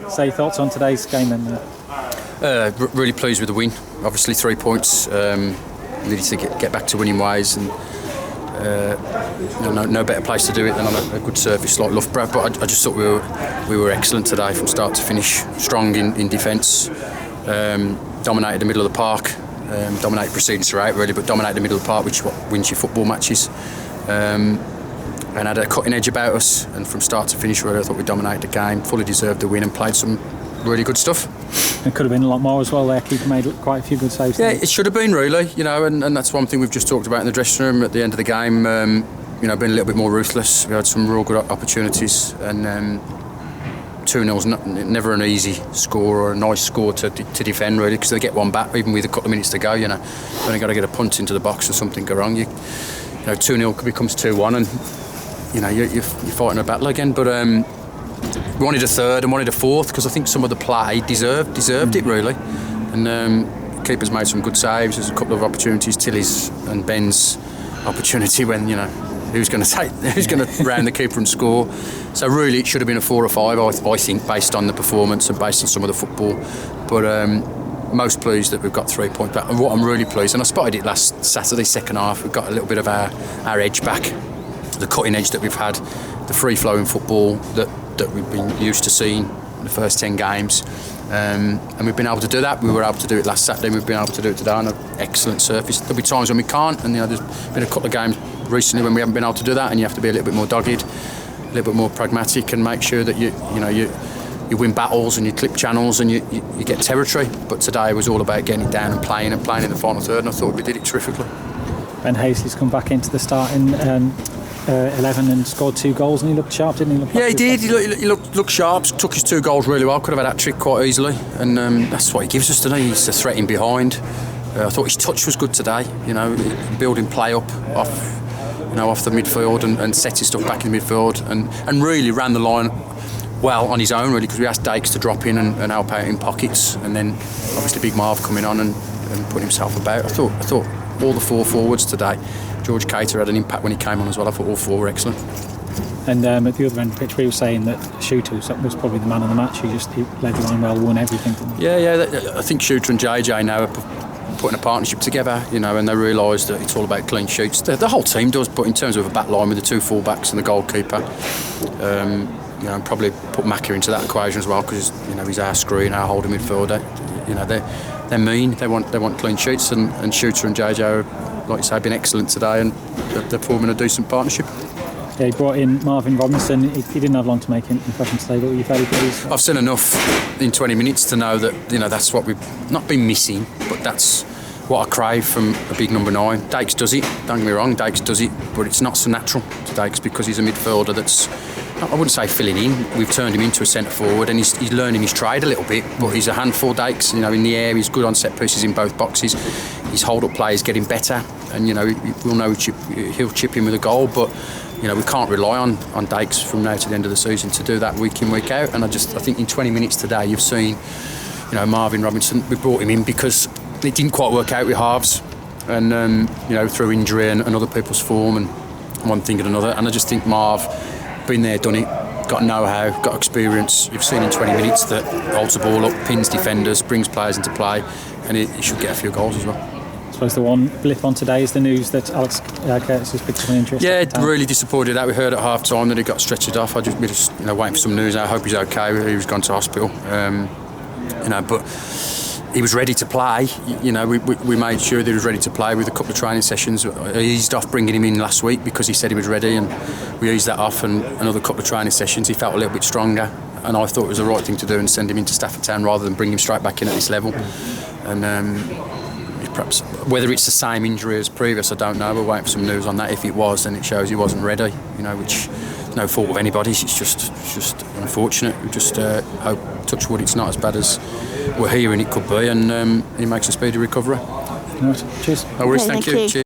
Say thoughts on today's game then. Really pleased with the win. Obviously 3 points. Needed to get back to winning ways, and no better place to do it than on a good surface like Loughborough. But I just thought we were excellent today from start to finish. Strong in defence, dominated the middle of the park, dominated proceedings throughout really, but dominated the middle of the park, which is what wins your football matches. And had a cutting edge about us, and from start to finish really I thought we dominated the game, fully deserved the win and played some really good stuff. It could have been a lot more as well. Their keeper made quite a few good saves. Yeah, it should have been really, and that's one thing we've just talked about in the dressing room at the end of the game. Being a little bit more ruthless. We had some real good opportunities, and 2-0's never an easy score or a nice score to defend really, because they get one back even with a couple of minutes to go. You've only got to get a punt into the box or something go wrong. 2-0 becomes 2-1, and you're fighting a battle again. But we wanted a third and wanted a fourth, because I think some of the play deserved it really. And keepers made some good saves. There's a couple of opportunities, Tilly's and Ben's opportunity when who's going to round the keeper and score. So really it should have been a 4 or 5, I think, based on the performance and based on some of the football. But most pleased that we've got 3 points back. And what I'm really pleased, and I spotted it last Saturday, second half, we've got a little bit of our edge back, the cutting edge that we've had, the free-flowing football that we've been used to seeing in the first 10 games. And we've been able to do that. We were able to do it last Saturday, we've been able to do it today on an excellent surface. There'll be times when we can't, and there's been a couple of games recently when we haven't been able to do that, and you have to be a little bit more dogged, a little bit more pragmatic, and make sure that you win battles and you clip channels and you get territory. But today was all about getting it down and playing in the final third, and I thought we did it terrifically. Ben Hazley's come back into the starting 11 and scored 2 goals, and he looked sharp, didn't he? Yeah, he did. He looked sharp, took his 2 goals really well, could have had that trick quite easily, and that's what he gives us today. He's a threat in behind. I thought his touch was good today, building play up off the midfield and setting stuff back in the midfield, and really ran the line well on his own really, because we asked Dakes to drop in and help out in pockets, and then obviously Big Marv coming on and putting himself about. I thought all the 4 forwards today. George Cater had an impact when he came on as well. I thought all 4 were excellent. And at the other end of the pitch, we were saying that Shooter was probably the man of the match. He led the line well, won everything. Yeah. I think Shooter and JJ now are putting a partnership together, and they realise that it's all about clean sheets. The whole team does, but in terms of a back line with the 2 full-backs and the goalkeeper, and probably put Macca into that equation as well, because he's our screen, our holding midfielder. They're mean. They want clean sheets, and Shooter and JJ are, like you say, been excellent today, and they're forming a decent partnership. Yeah, he brought in Marvin Robinson. He didn't have long to make an impression today, but were you fairly pleased? I've seen enough in 20 minutes to know that that's what we've not been missing, but that's what I crave from a big number 9. Dakes does it, don't get me wrong, Dakes does it, but it's not so natural to Dakes, because he's a midfielder that's, I wouldn't say filling in. We've turned him into a centre forward, and he's learning his trade a little bit, but he's a handful, Dakes. In the air, he's good on set pieces in both boxes. His hold-up play is getting better, and we'll know he'll chip in with a goal, but we can't rely on Dakes from now to the end of the season to do that week in, week out. And I think in 20 minutes today, you've seen, Marvin Robinson. We brought him in because it didn't quite work out with halves, and through injury and other people's form and one thing and another. And I just think Marv, been there, done it, got know-how, got experience. You've seen in 20 minutes that holds the ball up, pins defenders, brings players into play, and he should get a few goals as well. I suppose the one blip on today is the news that Alex Curtis has picked up an injury. Yeah, really disappointed that. We heard at half time that he got stretchered off. We're just waiting for some news. I hope he's okay. He was gone to hospital. But he was ready to play. We made sure that he was ready to play with a couple of training sessions. I eased off bringing him in last week because he said he was ready, and we eased that off, and another couple of training sessions he felt a little bit stronger, and I thought it was the right thing to do and send him into Stafford Town rather than bring him straight back in at this level. And perhaps whether it's the same injury as previous, I don't know. We're waiting for some news on that. If it was, then it shows he wasn't ready, which is no fault of anybody's. It's just unfortunate. We just hope, touch wood, it's not as bad as we're hearing it could be, and he makes a speedy recovery. Right. Cheers. No worries, thank you. Cheers.